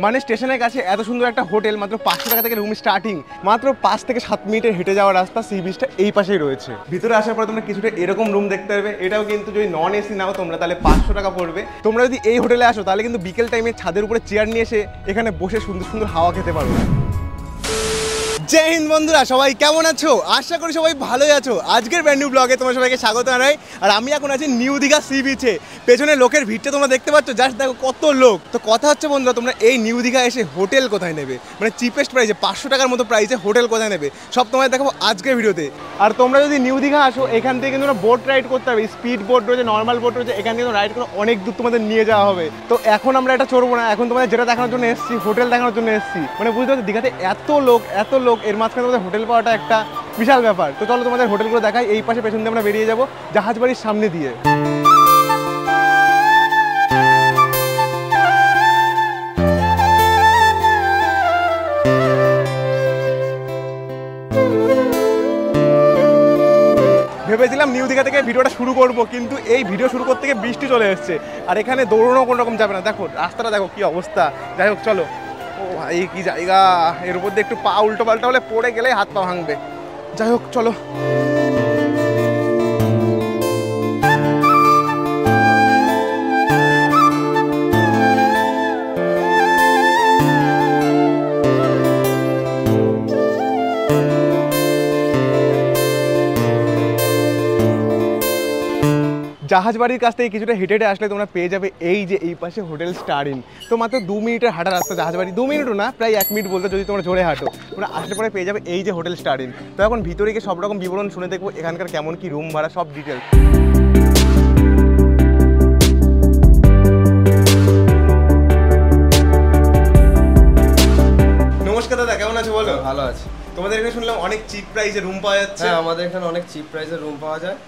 মানে স্টেশনের কাছে এত সুন্দর একটা হোটেল, মাত্র 500 টাকা থেকে রুম স্টার্টিং, মাত্র 5 থেকে 7 মিনিটের হেঁটে যাওয়ার রাস্তা, সি বিচটা এই পাশেই রয়েছে। ভিতরে আসার পর তোমরা কিছুটা এরকম রুম দেখতে পারবে। এটাও কিন্তু যদি নন এসি নাও তোমরা তাহলে 500 টাকা পড়বে। তোমরা যদি এই হোটেলে আসো তাহলে কিন্তু বিকেল টাইমে ছাদের উপরে চেয়ার নিয়ে এসে এখানে বসে সুন্দর সুন্দর হাওয়া খেতে পারো। জয় হিন্দ বন্ধুরা, সবাই কেমন আছো? আশা করি সবাই ভালোই আছো। আজকের ব্র্যান্ড নিউ ব্লগে তোমার সবাইকে স্বাগত জানাই। আর আমি এখন আছি নিউ দীঘা সি বিচে। পেছনে লোকের ভিড়টা তোমরা দেখতে পাচ্ছ, জাস্ট দেখো কত লোক। তো কথা হচ্ছে বন্ধুরা, তোমরা এই নিউ দীঘা এসে হোটেল কোথায় নেবে, মানে চিপেস্ট প্রাইসে 500 টাকার মতো প্রাইসে হোটেল কোথায় নেবে, সব তোমায় দেখাবো আজকের ভিডিওতে। আর তোমরা যদি নিউ দীঘা আসো, এখান থেকে কিন্তু বোট রাইড করতে হবে। স্পিড বোট রয়েছে, নর্মাল বোট রয়েছে, এখান থেকে রাইড করে অনেক দূর তোমাদের নিয়ে যাওয়া হবে। তো এখন আমরা এটা চড়বো না, এখন তোমাদের যেটা দেখানোর জন্য এসেছি, হোটেল দেখানোর জন্য এসেছি। মানে বুঝতে পারছো দীঘাতে এত লোক, এর মাঝখানে তোমাদের হোটেল পাওয়াটা একটা বিশাল ব্যাপার। তো চলো তোমাদের হোটেলগুলো দেখাই। এই পাশে পেছন দিয়ে আমরা বেরিয়ে যাবো জাহাজবাড়ির সামনে দিয়ে। ভেবেছিলাম নিউ দীঘা থেকে ভিডিওটা শুরু করব, কিন্তু এই ভিডিও শুরু করতে গিয়ে বৃষ্টি চলে এসছে, আর এখানে দৌড়ানো কোনো রকম যাবে না। দেখো রাস্তাটা দেখো কি অবস্থা। যাই হোক চলো। ও ভাই কি জায়গা, এর উপর দিয়ে একটু পা উল্টো পাল্টা হলে পড়ে গেলে হাত পা ভাঙবে। যাই হোক চলো। জাহাজবাড়ির কাছ থেকে কিছুটা হেঁটে আসলে তোমরা পেয়ে যাবে এই যে এই পাশে হোটেল স্টার ইন। তো মাত্র 2 মিনিটের হাঁটা রাস্তা জাহাজবাড়ি, 2 মিনিটও না, প্রায় 1 মিনিট বলতে যদি তোমরা জোরে হাঁটো। তোমরা আসলে পরে পেয়ে যাবে এই যে হোটেল স্টার ইন। তো এখন ভিতরে গিয়ে সব রকম বিবরণ শুনে দেখবো এখানকার কেমন কি রুম ভাড়া, সব ডিটেলস। নমস্কার দাদা, কেমন আছো বলো? ভালো আছি। তোমাদের এখানে শুনলাম অনেক চিপ প্রাইসে রুম পাওয়া যাচ্ছে। হ্যাঁ, আমাদের এখানে অনেক চিপ প্রাইসে রুম পাওয়া যায়।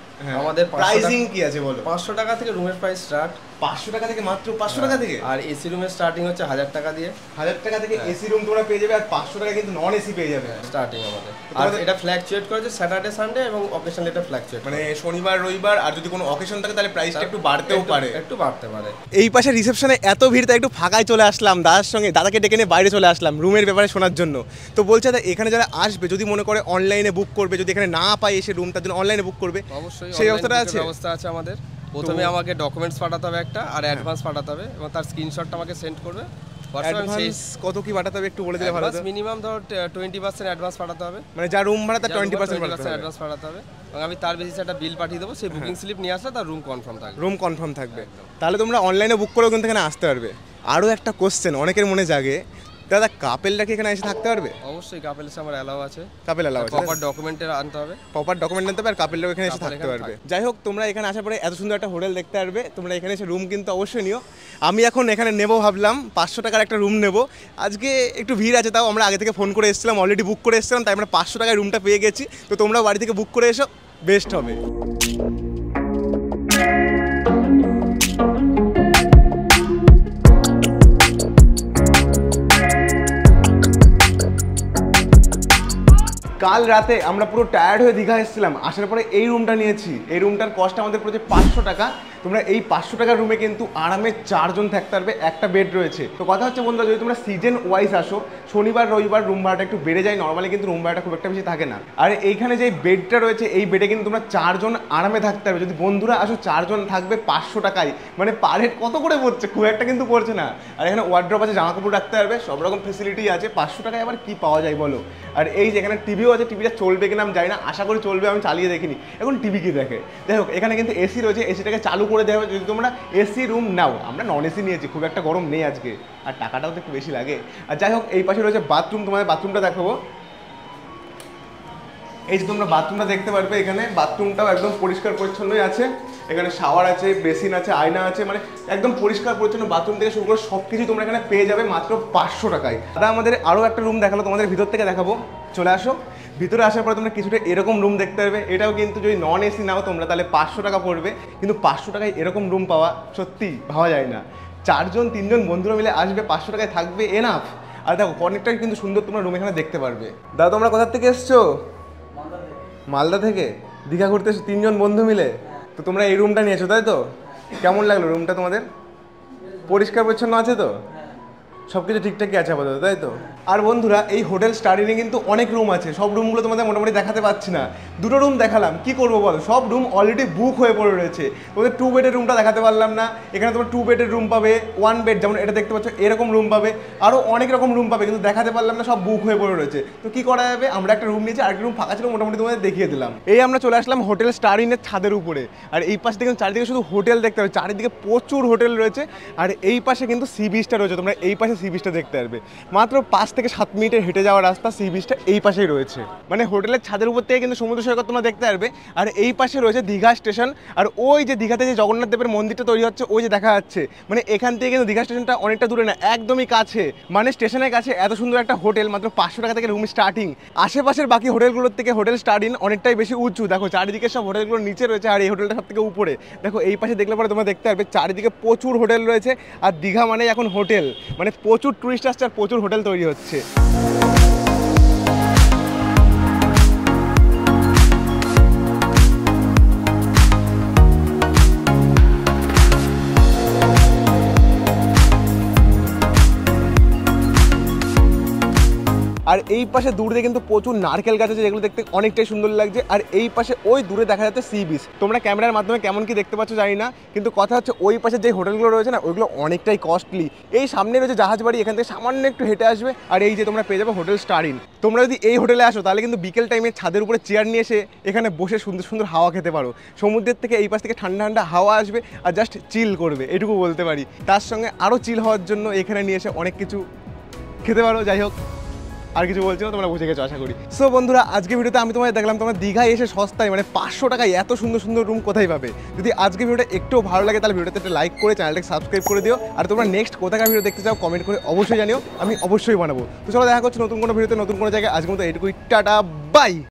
আমাদের প্রাইসিং কি আছে বলো? 500 টাকা থেকে রুমের প্রাইস স্টার্ট। 500 টাকা থেকে, মাত্র 500 টাকা থেকে। আর এসি রুমের স্টার্টিং হচ্ছে 1000 টাকা দিয়ে। 1000 টাকা থেকে এসি রুম তোমরা পেয়ে যাবে, আর 500 টাকা কিন্তু নন এসি পেয়ে যাবে স্টার্টিং আমাদের। আর এটা ফ্ল্যাকচুয়েট করেছে স্যাটারডে সানডে এবং অকেশনালি এটা ফ্ল্যাকচুয়েট, মানে শনিবার রবিবার, আর যদি কোনো অকেশন থাকে তাহলে প্রাইসটা একটু বাড়তেও পারে, একটু বাড়তে পারে। এই পাশে রিসেপশনে এত ভিড়, তাই একটু ফাঁকায় চলে আসলাম। দাদাকে ডেকে নিয়ে বাইরে চলে আসলাম রুমের ব্যাপারে শোনার জন্য। তো বলছে দাদা এখানে যারা আসবে, যদি মনে করে অনলাইনে বুক করবে, যদি এখানে না পায় এসে রুম, তার জন্য অনলাইনে বুক করবে, অবশ্যই সেই ব্যবস্থা আছে আমাদের। প্রথমে আমাকে ডকুমেন্টস পাঠাতে হবে একটা, আর অ্যাডভান্স পাঠাতে হবে, এবং তার স্ক্রিনশটটা আমাকে সেন্ড করবে। অ্যাডভান্স কত কি পাঠাতে হবে একটু বলে দিলে ভালো হতো। মিনিমাম ধর 20% অ্যাডভান্স পাঠাতে হবে, মানে যা রুম ভাড়া তার 20% অ্যাডভান্স পাঠাতে হবে, এবং আমি তার বেসিসে একটা বিল পাঠিয়ে দেবো। সেই বুকিং স্লিপ নিয়ে আসলে তার রুম কনফার্ম থাকবে। তাহলে তোমরা অনলাইনে বুক করেও কিন্তু এখানে আসতে পারবে। আরও একটা কোশ্চেন অনেকের মনে জাগে, দাদা কাপেলরা কি এখানে এসে থাকতে পারবে? অবশ্যই, কাপেল এসে আমার অ্যালাউ আছে। কাপেল অ্যালাউ আছে, প্রপার ডকুমেন্টের আনতে হবে, আর কাপেলরাও এখানে এসে থাকতে পারবে। যাই হোক, তোমরা এখানে আসার পরে এত সুন্দর একটা হোটেল দেখতে পারবে। তোমরা এখানে এসে রুম কিন্তু অবশ্যই নিও। আমি এখন এখানে নেবো, ভাবলাম 500 টাকার একটা রুম নেবো। আজকে একটু ভিড় আছে, তাও আমরা আগে থেকে ফোন করে এসেছিলাম, অলরেডি বুক করে এসেছিলাম, তাই আমরা 500 টাকায় রুমটা পেয়ে গেছি। তো তোমরাও বাড়ি থেকে বুক করে এসো, বেস্ট হবে। কাল রাতে আমরা পুরো টায়ার্ড হয়ে দীঘা এসেছিলাম, আসার পরে এই রুমটা নিয়েছি। এই রুমটার কস্ট আমাদের পড়েছে 500 টাকা। তোমরা এই 500 টাকার রুমে কিন্তু আরামে 4 জন থাকতে পারবে, একটা বেড রয়েছে। তো কথা হচ্ছে বন্ধুরা, যদি তোমরা সিজন ওয়াইজ আসো, শনিবার রবিবার রুম ভাড়াটা একটু বেড়ে যায়, নর্মালি কিন্তু রুম ভাড়াটা খুব একটা বেশি থাকে না। আর এইখানে যে বেডটা রয়েছে, এই বেডে কিন্তু তোমরা 4 জন আরামে থাকতে পারবে। যদি বন্ধুরা আসো 4 জন থাকবে 500 টাকায়, মানে পার হেড কত করে পড়ছে, খুব একটা কিন্তু পড়ছে না। আর এখানে ওয়ার্ড্রপ আছে, জামা কাপড় রাখতে পারবে, সব রকম ফেসিলিটি আছে। 500 টাকায় আবার কি পাওয়া যায় বলো? আর এই যে এখানে টিভিও আছে, টিভিটা চলবে কিনা আমি জানি না, আশা করি চলবে, আমি চালিয়ে দেখিনি এখন টিভি কি দেখে। যাই হোক, এখানে কিন্তু এসি রয়েছে, এসিটাকে চালু করে দেওয়া হবে যদি তোমরা এসি রুম নাও। আমরা নন এসি নিয়েছি, খুব একটা গরম নেই আজকে, আর টাকাটাও তো একটু বেশি লাগে। আর যাই হোক, এই পাশে রয়েছে বাথরুম, তোমাদের বাথরুমটা দেখাবো। এই যে তোমরা বাথরুমটা দেখতে পারবে, এখানে বাথরুমটাও একদম পরিষ্কার পরিচ্ছন্নই আছে। এখানে শাওয়ার আছে, বেসিন আছে, আয়না আছে, মানে একদম পরিষ্কার পরিচ্ছন্ন বাথরুম থেকে শুরু করে সব কিছু তোমরা এখানে পেয়ে যাবে মাত্র 500 টাকায়। দাদা আমাদের আরও একটা রুম দেখালো, তোমাদের ভিতর থেকে দেখাবো, চলে আসো। ভিতরে আসার পরে তোমরা কিছুটা এরকম রুম দেখতে পারবে। এটাও কিন্তু যদি নন এসি নাও তোমরা তাহলে 500 টাকা পড়বে, কিন্তু 500 টাকায় এরকম রুম পাওয়া সত্যি ভাবা যায় না। 4 জন 3 জন বন্ধুরা মিলে আসবে, 500 টাকায় থাকবে, এনাফ। আর দেখো অনেকটাই কিন্তু সুন্দর তোমরা রুম এখানে দেখতে পারবে। দাদা তোমরা কোথা থেকে এসছো? মালদা থেকে দীঘা ঘুরতে এসো 3 জন বন্ধু মিলে। তো তোমরা এই রুমটা নিয়েছো তাই তো? কেমন লাগলো রুমটা তোমাদের? পরিষ্কার পরিচ্ছন্ন আছে তো? সব কিছু ঠিকঠাকই আছে আপাতত, তাই তো? আর বন্ধুরা, এই হোটেল স্টাডিনে কিন্তু অনেক রুম আছে, সব রুমগুলো তোমাদের মোটামুটি দেখাতে পাচ্ছি না। দুটো রুম দেখালাম, কি করবো বলো, সব রুম অলরেডি বুক হয়ে পড়ে রয়েছে। তোমাদের 2 বেডের রুমটা দেখাতে পারলাম না। এখানে তোমার 2 বেডের রুম পাবে, 1 বেড যেমন এটা দেখতে পাচ্ছ এরকম রুম পাবে, আরও অনেক রকম রুম পাবে, কিন্তু দেখাতে পারলাম না, সব বুক হয়ে পড়ে রয়েছে। তো কি করা যাবে, আমরা একটা রুম নিয়েছি, আরেকটা রুম ফাঁকা ছিল, মোটামুটি তোমাদের দেখিয়ে দিলাম। এই আমরা চলে আসলাম হোটেল স্টারিনের ছাদের উপরে। আর এই পাশে দেখুন চারিদিকে শুধু হোটেল দেখতে পাবে, চারিদিকে প্রচুর হোটেল রয়েছে। আর এই পাশে কিন্তু সি বিচটা রয়েছে, তোমরা এই পাশে সি বিচটা দেখতে পারবে। মাত্র 5 থেকে 7 মিনিটের হেঁটে যাওয়ার রাস্তা, সি বিচটা এই পাশেই রয়েছে। মানে হোটেলের ছাদের উপর থেকে কিন্তু সমুদ্র সৈকত তোমরা দেখতে পারবে। আর এই পাশে রয়েছে দীঘা স্টেশন। আর ওই যে দীঘাতে যে জগন্নাথ দেবের মন্দিরটা তৈরি হচ্ছে, ওই যে দেখা যাচ্ছে, মানে এখান থেকে কিন্তু দীঘা স্টেশনটা অনেকটা দূরে না, একদমই কাছে। মানে স্টেশনের কাছে এত সুন্দর একটা হোটেল, মাত্র 500 টাকা থেকে রুম স্টার্টিং। আশেপাশের বাকি হোটেলগুলোর থেকে হোটেল স্টার্টিং অনেকটাই বেশি উঁচু। দেখো চারিদিকে সব হোটেলগুলো নিচে রয়েছে, আর এই হোটেলটা সব থেকে উপরে। দেখো এই পাশে দেখলে পরে তোমরা দেখতে পারবে চারিদিকে প্রচুর হোটেল রয়েছে। আর দীঘা মানে এখন হোটেল, মানে প্রচুর টুরিস্ট আসছে আর প্রচুর হোটেল তৈরি হচ্ছে। আর এই পাশে দূরে কিন্তু প্রচুর নারকেল গাছ আছে, যেগুলো দেখতে অনেকটাই সুন্দর লাগছে। আর এই পাশে ওই দূরে দেখা যাচ্ছে সি বিচ। তোমরা ক্যামেরার মাধ্যমে কেমন কি দেখতে পাচ্ছ জানি না, কিন্তু কথা হচ্ছে ওই পাশে যে হোটেলগুলো রয়েছে না, ওইগুলো অনেকটাই কস্টলি। এই সামনে রয়েছে জাহাজ বাড়ি, এখান থেকে সামান্য একটু হেঁটে আসবে, আর এই যে তোমরা পেয়ে যাবে হোটেল স্টারিন। তোমরা যদি এই হোটেলে আসো তাহলে কিন্তু বিকেল টাইমে ছাদের উপরে চেয়ার নিয়ে এসে এখানে বসে সুন্দর সুন্দর হাওয়া খেতে পারো। সমুদ্রের থেকে এই পাশ থেকে ঠান্ডা ঠান্ডা হাওয়া আসবে, আর জাস্ট চিল করবে, এটুকু বলতে পারি। তার সঙ্গে আরও চিল হওয়ার জন্য এখানে নিয়ে এসে অনেক কিছু খেতে পারো। যাই হোক, আর কিছু বলছি না, তোমরা বুঝে গেছো আশা করি। সো বন্ধুরা, আজকে ভিডিওতে আমি তোমাদের দেখলাম তোমরা দীঘায় এসে সস্তায় মানে 500 টাকায় এত সুন্দর সুন্দর রুম কোথায় পাবে। যদি আজকে ভিডিওটা একটু ভালো লাগে তাহলে ভিডিওতে একটা লাইক করে চ্যানেলটাকে সাবস্ক্রাইব করে দিও। আর তোমরা নেক্সট কোথাকার ভিডিও দেখতে চাও কমেন্ট করে অবশ্যই জানিও, আমি অবশ্যই বানাবো। তো চলো দেখা করছি নতুন কোনো ভিডিওতে নতুন কোনো জায়গায়। আজকের মতো এইটুকুই, টাটা বাই।